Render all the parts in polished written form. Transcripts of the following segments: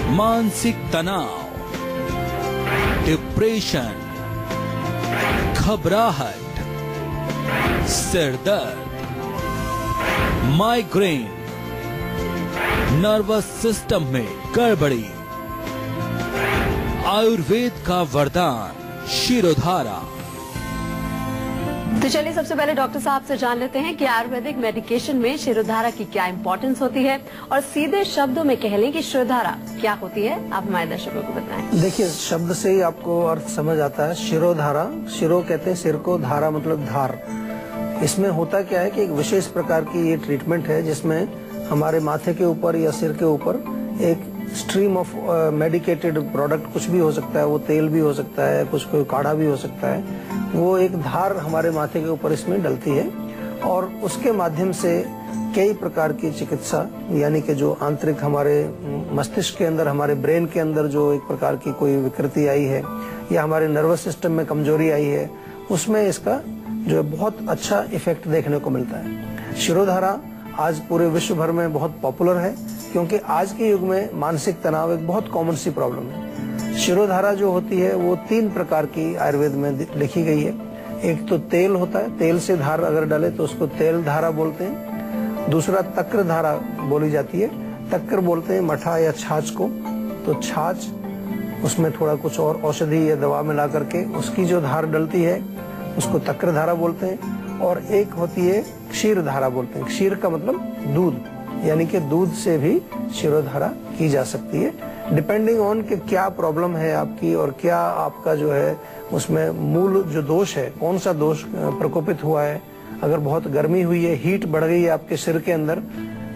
मानसिक तनाव, डिप्रेशन, घबराहट, सिर दर्द, माइग्रेन, नर्वस सिस्टम में गड़बड़ी, आयुर्वेद का वरदान शिरोधारा। तो चलिए सबसे पहले डॉक्टर साहब से जान लेते हैं कि आयुर्वेदिक मेडिकेशन में शिरोधारा की क्या इंपॉर्टेंस होती है, और सीधे शब्दों में कह लें कि शिरोधारा क्या होती है, आप हमारे दर्शकों को बताएं। देखिए, शब्द से ही आपको अर्थ समझ आता है। शिरोधारा, शिरो कहते हैं सिर को, धारा मतलब धार। इसमें होता क्या है कि एक विशेष प्रकार की ये ट्रीटमेंट है जिसमें हमारे माथे के ऊपर या सिर के ऊपर एक स्ट्रीम ऑफ मेडिकेटेड प्रोडक्ट, कुछ भी हो सकता है, वो तेल भी हो सकता है, कुछ कोई काढ़ा भी हो सकता है, वो एक धार हमारे माथे के ऊपर इसमें डलती है और उसके माध्यम से कई प्रकार की चिकित्सा, यानी कि जो आंतरिक हमारे मस्तिष्क के अंदर, हमारे ब्रेन के अंदर जो एक प्रकार की कोई विकृति आई है या हमारे नर्वस सिस्टम में कमजोरी आई है, उसमें इसका जो है बहुत अच्छा इफेक्ट देखने को मिलता है। शिरोधारा आज पूरे विश्व भर में बहुत पॉपुलर है क्योंकि आज के युग में मानसिक तनाव एक बहुत कॉमन सी प्रॉब्लम है। शिरोधारा जो होती है वो 3 प्रकार की आयुर्वेद में लिखी गई है। एक तो तेल होता है, तेल से धार अगर डाले तो उसको तेल धारा बोलते हैं। दूसरा तक्र धारा बोली जाती है, तक्र बोलते हैं मठा या छाछ को, तो छाछ उसमें थोड़ा कुछ और औषधि या दवा मिला करके उसकी जो धार डलती है उसको तक्र धारा बोलते हैं। और एक होती है क्षीर धारा बोलते हैं। क्षीर का मतलब दूध, यानी कि दूध से भी शिरोधारा की जा सकती है, डिपेंडिंग ऑन कि क्या प्रॉब्लम है आपकी और क्या आपका जो है उसमें मूल जो दोष है, कौन सा दोष प्रकोपित हुआ है। अगर बहुत गर्मी हुई है, हीट बढ़ गई है आपके सिर के अंदर,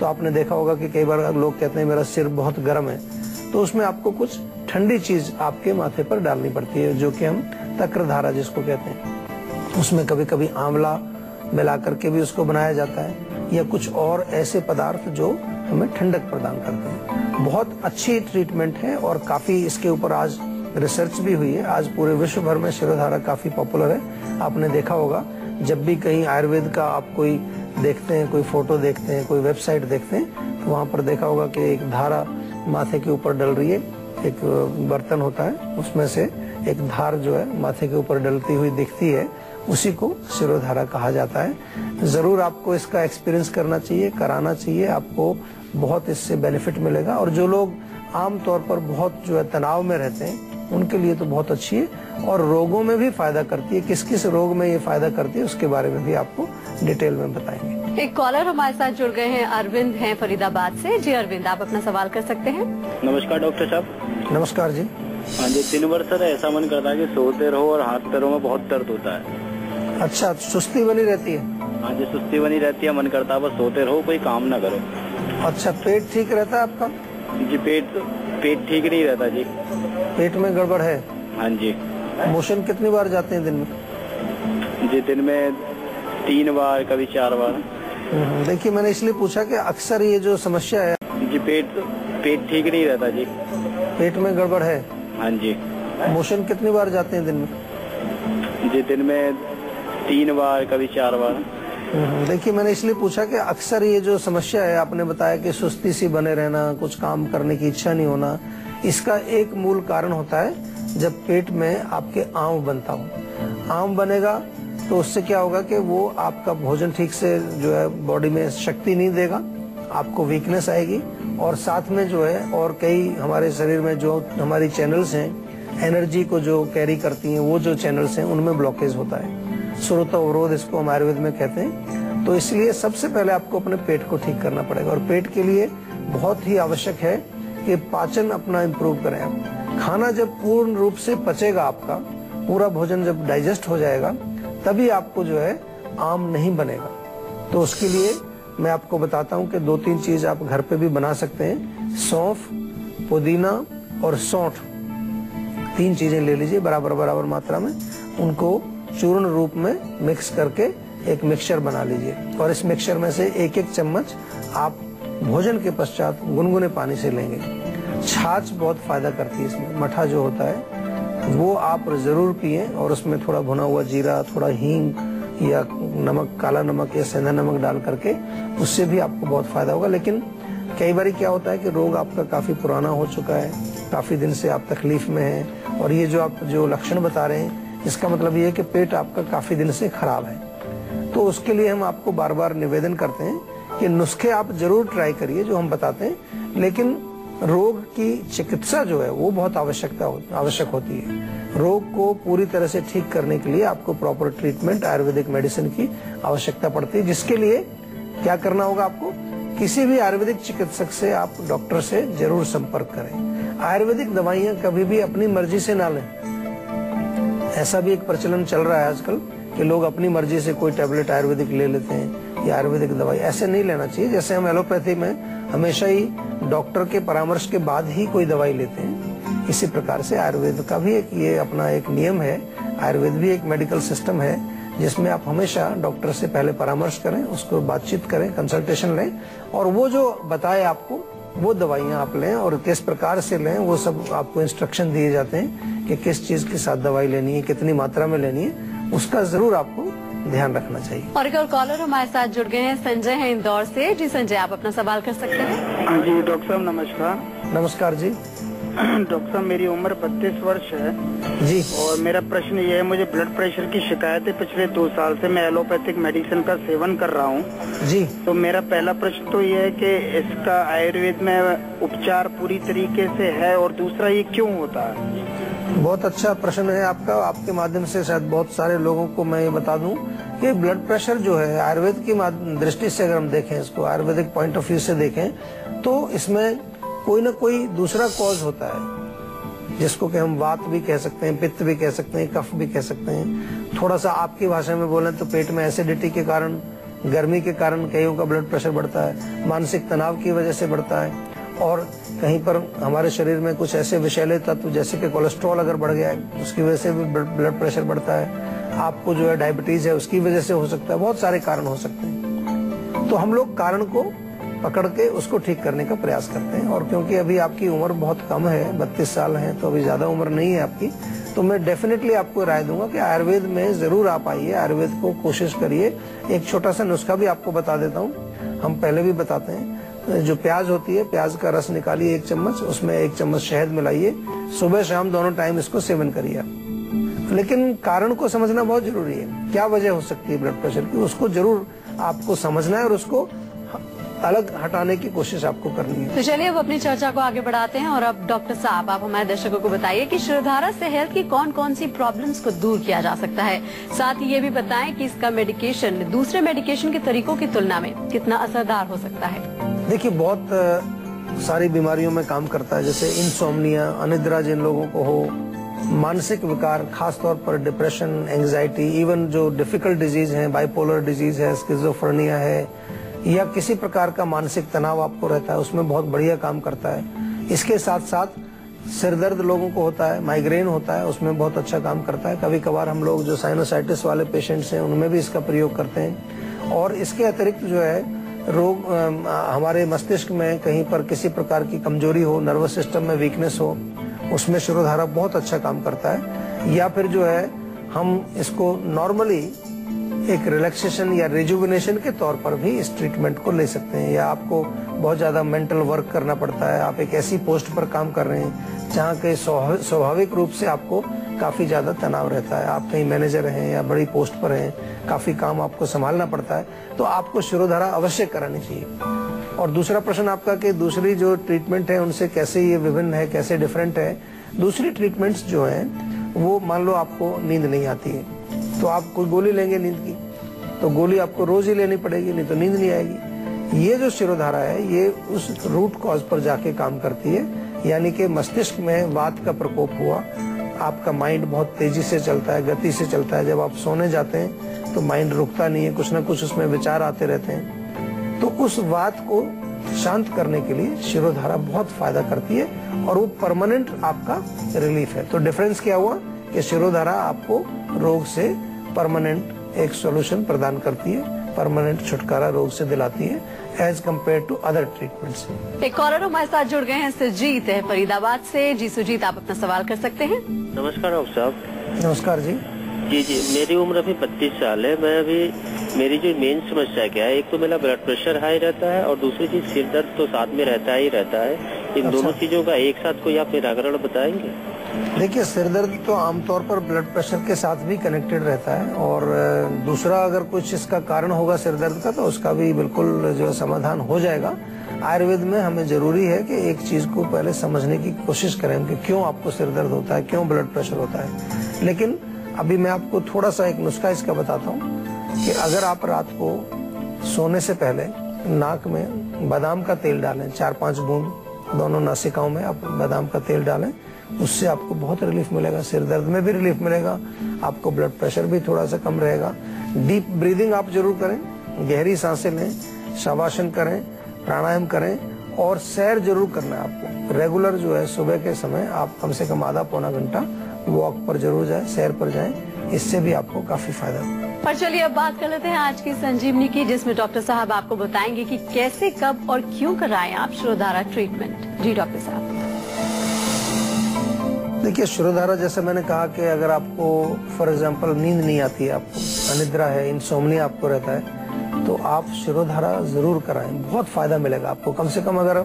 तो आपने देखा होगा कि कई बार लोग कहते हैं मेरा सिर बहुत गर्म है, तो उसमें आपको कुछ ठंडी चीज आपके माथे पर डालनी पड़ती है, जो कि हम तक्र धारा जिसको कहते हैं। उसमें कभी कभी आंवला मिला करके भी उसको बनाया जाता है, या कुछ और ऐसे पदार्थ जो हमें ठंडक प्रदान करते हैं। बहुत अच्छी ट्रीटमेंट है और काफी इसके ऊपर आज रिसर्च भी हुई है। आज पूरे विश्व भर में शिरोधारा काफी पॉपुलर है। आपने देखा होगा जब भी कहीं आयुर्वेद का आप कोई देखते हैं, कोई फोटो देखते हैं, कोई वेबसाइट देखते हैं, तो वहाँ पर देखा होगा कि एक धारा माथे के ऊपर डल रही है। एक बर्तन होता है, उसमें से एक धार जो है माथे के ऊपर डलती हुई दिखती है, उसी को शिरोधारा कहा जाता है। जरूर आपको इसका एक्सपीरियंस करना चाहिए, कराना चाहिए, आपको बहुत इससे बेनिफिट मिलेगा। और जो लोग आम तौर पर बहुत जो है तनाव में रहते हैं, उनके लिए तो बहुत अच्छी है और रोगों में भी फायदा करती है। किस किस रोग में ये फायदा करती है उसके बारे में भी आपको डिटेल में बताएंगे। एक कॉलर हमारे साथ जुड़ गए हैं, अरविंद हैं फरीदाबाद से। जी अरविंद, आप अपना सवाल कर सकते हैं। नमस्कार डॉक्टर साहब। नमस्कार जी। हाँ जी, 3 वर्ष सर ऐसा मन करता है कि सोते रहो और हाथ पैरों में बहुत दर्द होता है। अच्छा, सुस्ती बनी रहती है? हाँ जी, सुस्ती बनी रहती है, मन करता है बस सोते रहो, कोई काम ना करो। अच्छा, पेट ठीक रहता है आपका? जी पेट ठीक नहीं रहता जी। पेट में गड़बड़ है? हाँ जी। मोशन कितनी बार जाते हैं दिन में? जी दिन में 3 बार, कभी 4 बार। देखिए, मैंने इसलिए पूछा कि अक्सर ये जो समस्या है जी पेट ठीक नहीं रहता जी। पेट में गड़बड़ है? हाँ जी। मोशन कितनी बार जाते हैं दिन में? जी दिन में 3 बार, कभी 4 बार। देखिए, मैंने इसलिए पूछा कि अक्सर ये जो समस्या है, आपने बताया कि सुस्ती सी बने रहना, कुछ काम करने की इच्छा नहीं होना, इसका एक मूल कारण होता है जब पेट में आपके आंव बनता हो। आंव बनेगा तो उससे क्या होगा कि वो आपका भोजन ठीक से जो है बॉडी में शक्ति नहीं देगा, आपको वीकनेस आएगी, और साथ में जो है और कई हमारे शरीर में जो हमारी चैनल्स हैं, एनर्जी को जो कैरी करती हैं, वो जो चैनल्स हैं उनमें ब्लॉकेज होता है। श्रोत अवरोध इसको हम आयुर्वेद में कहते हैं। तो इसलिए सबसे पहले आपको अपने पेट को ठीक करना पड़ेगा, और पेट के लिए बहुत ही आवश्यक है कि पाचन अपना इम्प्रूव करें आप। खाना जब पूर्ण रूप से पचेगा, आपका पूरा भोजन जब डाइजेस्ट हो जाएगा, तभी आपको जो है आम नहीं बनेगा। तो उसके लिए मैं आपको बताता हूँ कि 2-3 चीज आप घर पे भी बना सकते हैं। सौंफ, पुदीना और सौंठ, 3 चीजें ले लीजिए बराबर मात्रा में, उनको चूर्ण रूप में मिक्स करके एक मिक्सचर बना लीजिए, और इस मिक्सचर में से 1-1 चम्मच आप भोजन के पश्चात गुनगुने पानी से लेंगे। छाछ बहुत फायदा करती है इसमें। मठा जो होता है वो आप जरूर पिए, और उसमें थोड़ा भुना हुआ जीरा, थोड़ा हींग या नमक, काला नमक या सेंधा नमक डाल करके, उससे भी आपको बहुत फायदा होगा। लेकिन कई बार क्या होता है कि रोग आपका काफी पुराना हो चुका है, काफी दिन से आप तकलीफ में हैं, और ये जो आप जो लक्षण बता रहे हैं इसका मतलब ये है कि पेट आपका काफी दिन से खराब है। तो उसके लिए हम आपको बार बार निवेदन करते हैं कि नुस्खे आप जरूर ट्राई करिए जो हम बताते हैं, लेकिन रोग की चिकित्सा जो है वो बहुत आवश्यक होती है। रोग को पूरी तरह से ठीक करने के लिए आपको प्रॉपर ट्रीटमेंट आयुर्वेदिक मेडिसिन की आवश्यकता पड़ती है, जिसके लिए क्या करना होगा आपको, किसी भी आयुर्वेदिक चिकित्सक से आप डॉक्टर से जरूर संपर्क करें। आयुर्वेदिक दवाइयां कभी भी अपनी मर्जी से ना लें। ऐसा भी एक प्रचलन चल रहा है आजकल कि लोग अपनी मर्जी से कोई टैबलेट आयुर्वेदिक ले लेते हैं या आयुर्वेदिक दवाई, ऐसे नहीं लेना चाहिए। जैसे हम एलोपैथी में हमेशा ही डॉक्टर के परामर्श के बाद ही कोई दवाई लेते हैं, इसी प्रकार से आयुर्वेद का भी ये अपना एक नियम है। आयुर्वेद भी एक मेडिकल सिस्टम है जिसमें आप हमेशा डॉक्टर से पहले परामर्श करें, उसको बातचीत करें, कंसल्टेशन लें, और वो जो बताए आपको वो दवाइयां आप लें और किस प्रकार से लें वो सब आपको इंस्ट्रक्शन दिए जाते हैं कि किस चीज के साथ दवाई लेनी है, कितनी मात्रा में लेनी है, उसका जरूर आपको ध्यान रखना चाहिए। और एक और कॉलर हमारे साथ जुड़ गए हैं, संजय हैं इंदौर से। जी संजय, आप अपना सवाल कर सकते हैं। जी डॉक्टर साहब नमस्कार। नमस्कार जी। डॉक्टर साहब मेरी उम्र 32 वर्ष है जी, और मेरा प्रश्न ये है, मुझे ब्लड प्रेशर की शिकायत है। पिछले 2 साल से मैं एलोपैथिक मेडिसिन का सेवन कर रहा हूँ जी। तो मेरा पहला प्रश्न तो ये है कि इसका आयुर्वेद में उपचार पूरी तरीके से है, और दूसरा ये क्यों होता है? बहुत अच्छा प्रश्न है आपका। आपके माध्यम से शायद बहुत सारे लोगों को मैं ये बता दूं कि ब्लड प्रेशर जो है आयुर्वेद की दृष्टि से अगर हम देखें, इसको आयुर्वेदिक पॉइंट ऑफ व्यू से देखें, तो इसमें कोई न कोई दूसरा कॉज होता है, जिसको कि हम वात भी कह सकते हैं, पित्त भी कह सकते हैं, कफ भी कह सकते हैं। थोड़ा सा आपकी भाषा में बोलें तो पेट में एसिडिटी के कारण, गर्मी के कारण कईयों का ब्लड प्रेशर बढ़ता है, मानसिक तनाव की वजह से बढ़ता है, और कहीं पर हमारे शरीर में कुछ ऐसे विषैले तत्व जैसे कि कोलेस्ट्रॉल अगर बढ़ गया है उसकी वजह से भी ब्लड प्रेशर बढ़ता है। आपको जो है डायबिटीज है उसकी वजह से हो सकता है, बहुत सारे कारण हो सकते हैं। तो हम लोग कारण को पकड़ के उसको ठीक करने का प्रयास करते हैं। और क्योंकि अभी आपकी उम्र बहुत कम है, 32 साल है, तो अभी ज्यादा उम्र नहीं है आपकी, तो मैं डेफिनेटली आपको राय दूंगा कि आयुर्वेद में जरूर आप आइए, आयुर्वेद को कोशिश करिए। एक छोटा सा नुस्खा भी आपको बता देता हूँ, हम पहले भी बताते हैं। जो प्याज होती है, प्याज का रस निकालिए 1 चम्मच, उसमें 1 चम्मच शहद मिलाइए, सुबह शाम दोनों टाइम इसको सेवन करिए आप। लेकिन कारण को समझना बहुत जरूरी है, क्या वजह हो सकती है ब्लड प्रेशर की, उसको जरूर आपको समझना है और उसको अलग हटाने की कोशिश आपको करनी है। तो चलिए अब अपनी चर्चा को आगे बढ़ाते हैं, और अब डॉक्टर साहब आप हमारे दर्शकों को बताइए कि शिरोधारा से हेल्थ की कौन कौन सी प्रॉब्लम्स को दूर किया जा सकता है। साथ ही ये भी बताएं कि इसका मेडिकेशन दूसरे मेडिकेशन के तरीकों की तुलना में कितना असरदार हो सकता है। देखिए, बहुत सारी बीमारियों में काम करता है, जैसे इंसोम्निया, अनिद्रा जिन लोगों को हो, मानसिक विकार, खासतौर पर डिप्रेशन, एंजाइटी, इवन जो डिफिकल्ट डिजीज है, बाइपोलर डिजीज है, स्किज़ोफ्रेनिया है, या किसी प्रकार का मानसिक तनाव आपको रहता है, उसमें बहुत बढ़िया काम करता है। इसके साथ साथ सिर दर्द लोगों को होता है, माइग्रेन होता है, उसमें बहुत अच्छा काम करता है। कभी कभार हम लोग जो साइनोसाइटिस वाले पेशेंट्स हैं उनमें भी इसका प्रयोग करते हैं। और इसके अतिरिक्त जो है रोग हमारे मस्तिष्क में कहीं पर किसी प्रकार की कमजोरी हो, नर्वस सिस्टम में वीकनेस हो, उसमें शिरोधारा बहुत अच्छा काम करता है। या फिर जो है हम इसको नॉर्मली एक रिलैक्सेशन या रिजुविनेशन के तौर पर भी इस ट्रीटमेंट को ले सकते हैं। या आपको बहुत ज्यादा मेंटल वर्क करना पड़ता है, आप एक ऐसी पोस्ट पर काम कर रहे हैं जहाँ के स्वाभाविक रूप से आपको काफी ज्यादा तनाव रहता है, आप कहीं मैनेजर हैं या बड़ी पोस्ट पर हैं, काफी काम आपको संभालना पड़ता है, तो आपको शिरोधारा अवश्य करानी चाहिए। और दूसरा प्रश्न आपका कि दूसरी जो ट्रीटमेंट है उनसे कैसे ये विभिन्न है, कैसे डिफरेंट है। दूसरी ट्रीटमेंट्स जो हैं वो मान लो आपको नींद नहीं आती है तो आप कोई गोली लेंगे नींद की, तो गोली आपको रोज ही लेनी पड़ेगी, नहीं तो नींद नहीं आएगी। ये जो शिरोधारा है ये उस रूट कॉज पर जाके काम करती है, यानी कि मस्तिष्क में वात का प्रकोप हुआ, आपका माइंड बहुत तेजी से चलता है, गति से चलता है। जब आप सोने जाते हैं तो माइंड रुकता नहीं है, कुछ ना कुछ उसमें विचार आते रहते हैं। तो उस वात को शांत करने के लिए शिरोधारा बहुत फायदा करती है और वो परमानेंट आपका रिलीफ है। तो डिफरेंस क्या हुआ कि शिरोधारा आपको रोग से परमानेंट एक सॉल्यूशन प्रदान करती है, परमानेंट छुटकारा रोग से दिलाती है as compare to other treatments. एक कॉलर हमारे साथ जुड़ गए हैं, सुजीत है फरीदाबाद से। जी सुजीत, आप अपना सवाल कर सकते हैं। नमस्कार डॉक्टर साहब। नमस्कार जी। जी मेरी उम्र अभी 32 साल है। मैं अभी मेरी जो मेन समस्या क्या है, एक तो मेरा ब्लड प्रेशर हाई रहता है और दूसरी चीज सिर दर्द तो साथ में रहता ही रहता है। इन दोनों चीजों का एक साथ कोई आप निराकरण बताएंगे? देखिए, सिर दर्द तो आमतौर पर ब्लड प्रेशर के साथ भी कनेक्टेड रहता है, और दूसरा अगर कुछ इसका कारण होगा सिर दर्द का तो उसका भी बिल्कुल जो समाधान हो जाएगा। आयुर्वेद में हमें जरूरी है कि एक चीज को पहले समझने की कोशिश करें कि क्यों आपको सिर दर्द होता है, क्यों ब्लड प्रेशर होता है। लेकिन अभी मैं आपको थोड़ा सा एक नुस्खा इसका बताता हूँ कि अगर आप रात को सोने से पहले नाक में बादाम का तेल डालें, 4-5 बूंद दोनों नासिकाओं में आप बादाम का तेल डालें, उससे आपको बहुत रिलीफ मिलेगा। सिर दर्द में भी रिलीफ मिलेगा, आपको ब्लड प्रेशर भी थोड़ा सा कम रहेगा। डीप ब्रीदिंग आप जरूर करें, गहरी सांसें लें, शवासन करें, प्राणायाम करें और सैर जरूर करना है आपको। रेगुलर जो है सुबह के समय आप कम से कम आधा-पौना घंटा वॉक पर जरूर जाएं, सैर पर जाएं, इससे भी आपको काफी फायदा होगा। पर चलिए अब बात कर लेते हैं आज की संजीवनी की, जिसमें डॉक्टर साहब आपको बताएंगे कि कैसे, कब और क्यों कराएं आप शिरोधारा ट्रीटमेंट। जी डॉक्टर साहब। देखिए, शिरोधारा जैसे मैंने कहा कि अगर आपको फॉर एग्जांपल नींद नहीं आती है, आपको अनिद्रा है, इंसोम्निया आपको रहता है, तो आप शिरोधारा जरूर कराएं, बहुत फायदा मिलेगा आपको। कम से कम अगर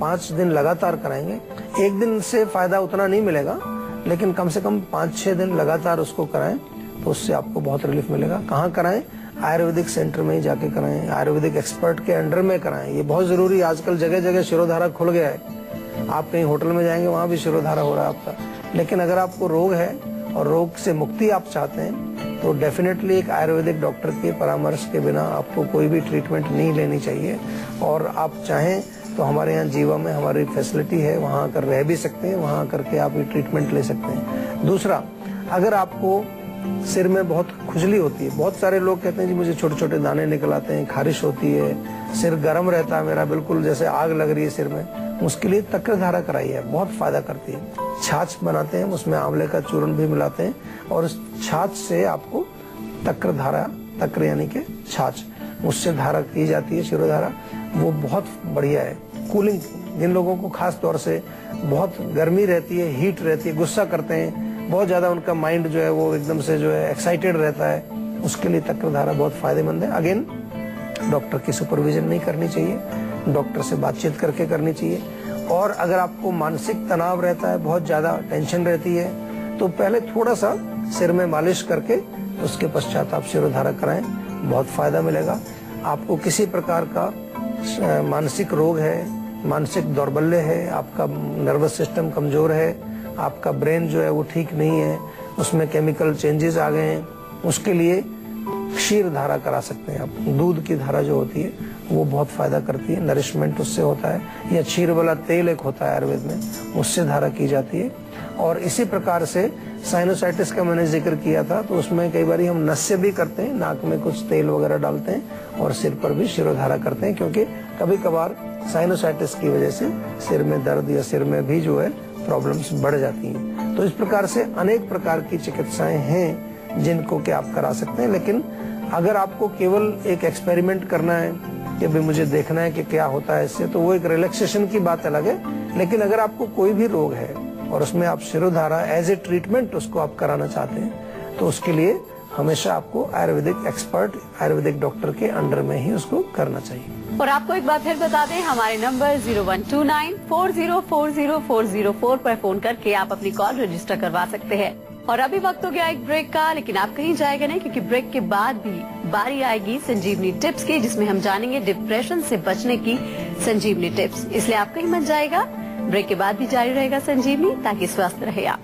5 दिन लगातार कराएंगे, एक दिन से फायदा उतना नहीं मिलेगा, लेकिन कम से कम 5-6 दिन लगातार उसको कराएं तो उससे आपको बहुत रिलीफ मिलेगा। कहाँ कराएं? आयुर्वेदिक सेंटर में ही जाके कराएं, आयुर्वेदिक एक्सपर्ट के अंडर में कराएं, ये बहुत जरूरी है। आजकल जगह जगह शिरोधारा खुल गया है, आप कहीं होटल में जाएंगे वहाँ भी शिरोधारा हो रहा है आपका। लेकिन अगर आपको रोग है और रोग से मुक्ति आप चाहते हैं तो डेफिनेटली एक आयुर्वेदिक डॉक्टर के परामर्श के बिना आपको कोई भी ट्रीटमेंट नहीं लेनी चाहिए। और आप चाहें तो हमारे यहाँ जीवा में हमारी फैसिलिटी है, वहाँ आकर रह भी सकते हैं, वहाँ करके आप ये ट्रीटमेंट ले सकते हैं। दूसरा, अगर आपको सिर में बहुत खुजली होती है, बहुत सारे लोग कहते हैं जी मुझे छोटे छोटे दाने निकल आते हैं, खारिश होती है, सिर गर्म रहता है मेरा, बिल्कुल जैसे आग लग रही है सिर में, उसके लिए तक्रधारा कराइए, बहुत फायदा करती है। छाछ बनाते हैं, उसमें आंवले का चूर्ण भी मिलाते हैं और उस छाछ से आपको तक्रधारा, तक्र यानी के छाछ, उससे धारा की जाती है शिरोधारा, वो बहुत बढ़िया है। कूलिंग, जिन लोगों को खास तौर से बहुत गर्मी रहती है, हीट रहती है, गुस्सा करते हैं, बहुत ज्यादा उनका माइंड जो है वो एकदम से जो है एक्साइटेड रहता है, उसके लिए तक्रधारा बहुत फायदेमंद है। अगेन, डॉक्टर की सुपरविजन नहीं करनी चाहिए, डॉक्टर से बातचीत करके करनी चाहिए। और अगर आपको मानसिक तनाव रहता है, बहुत ज्यादा टेंशन रहती है, तो पहले थोड़ा सा सिर में मालिश करके उसके पश्चात आप शिरोधारा कराएं, बहुत फायदा मिलेगा। आपको किसी प्रकार का मानसिक रोग है, मानसिक दौर्बल्य है, आपका नर्वस सिस्टम कमजोर है, आपका ब्रेन जो है वो ठीक नहीं है, उसमें केमिकल चेंजेस आ गए हैं, उसके लिए क्षीर धारा करा सकते हैं आप। दूध की धारा जो होती है वो बहुत फायदा करती है, नरिशमेंट उससे होता है। या क्षीर वाला तेल एक होता है आयुर्वेद में, उससे धारा की जाती है। और इसी प्रकार से साइनोसाइटिस का मैंने जिक्र किया था, तो उसमें कई बार हम नस्य भी करते हैं, नाक में कुछ तेल वगैरह डालते हैं और सिर पर भी शिरोधारा करते हैं, क्योंकि कभी कभार साइनोसाइटिस की वजह से सिर में दर्द या सिर में भी जो है प्रॉब्लम्स बढ़ जाती हैं। तो इस प्रकार से अनेक प्रकार की चिकित्साएं हैं जिनको कि आप करा सकते हैं। लेकिन अगर आपको केवल एक एक्सपेरिमेंट करना है कि भाई मुझे देखना है कि क्या होता है इससे, तो वो एक रिलैक्सेशन की बात अलग है। लेकिन अगर आपको कोई भी रोग है और उसमें आप शिरोधारा एज ए ट्रीटमेंट उसको आप कराना चाहते हैं, तो उसके लिए हमेशा आपको आयुर्वेदिक एक्सपर्ट, आयुर्वेदिक डॉक्टर के अंडर में ही उसको करना चाहिए। और आपको एक बात फिर बता दें, हमारे नंबर 0129404004 पर फोन करके आप अपनी कॉल रजिस्टर करवा सकते हैं। और अभी वक्त हो गया एक ब्रेक का, लेकिन आप कहीं जाएगा नहीं, क्योंकि ब्रेक के बाद भी बारी आएगी संजीवनी टिप्स की, जिसमें हम जानेंगे डिप्रेशन से बचने की संजीवनी टिप्स। इसलिए आप कहीं मत जाएगा, ब्रेक के बाद भी जारी रहेगा संजीवनी, ताकि स्वस्थ रहे आप।